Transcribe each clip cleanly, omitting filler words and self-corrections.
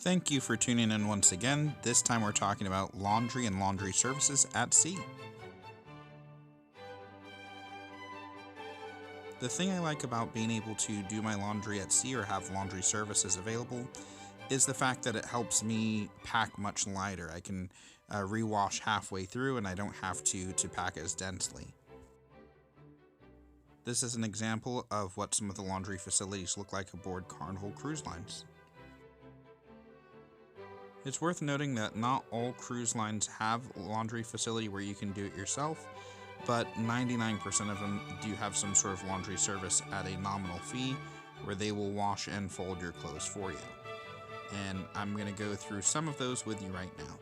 Thank you for tuning in once again. This time we're talking about laundry and laundry services at sea. The thing I like about being able to do my laundry at sea or have laundry services available is the fact that it helps me pack much lighter. I can rewash halfway through and I don't have to pack as densely. This is an example of what some of the laundry facilities look like aboard Carnival cruise lines. It's worth noting that not all cruise lines have a laundry facility where you can do it yourself, but 99% of them do have some sort of laundry service at a nominal fee where they will wash and fold your clothes for you. And I'm going to go through some of those with you right now.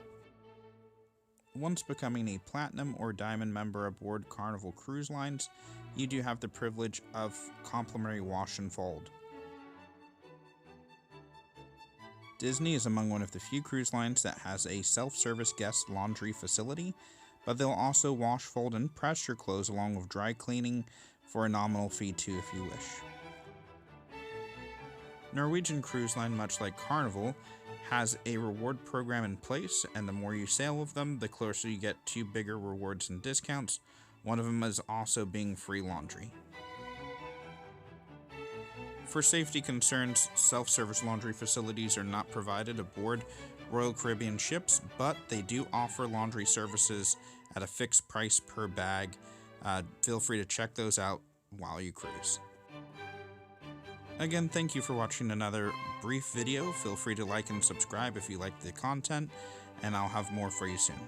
Once becoming a platinum or diamond member aboard Carnival cruise lines, you do have the privilege of complimentary wash and fold. Disney is among one of the few cruise lines that has a self-service guest laundry facility, but they'll also wash, fold, and press your clothes along with dry cleaning for a nominal fee too if you wish. Norwegian Cruise Line, much like Carnival, has a reward program in place, and the more you sail with them, the closer you get to bigger rewards and discounts. One of them is also being free laundry. For safety concerns, self-service laundry facilities are not provided aboard Royal Caribbean ships, but they do offer laundry services at a fixed price per bag. Feel free to check those out while you cruise. Again, thank you for watching another brief video. Feel free to like and subscribe if you like the content, and I'll have more for you soon.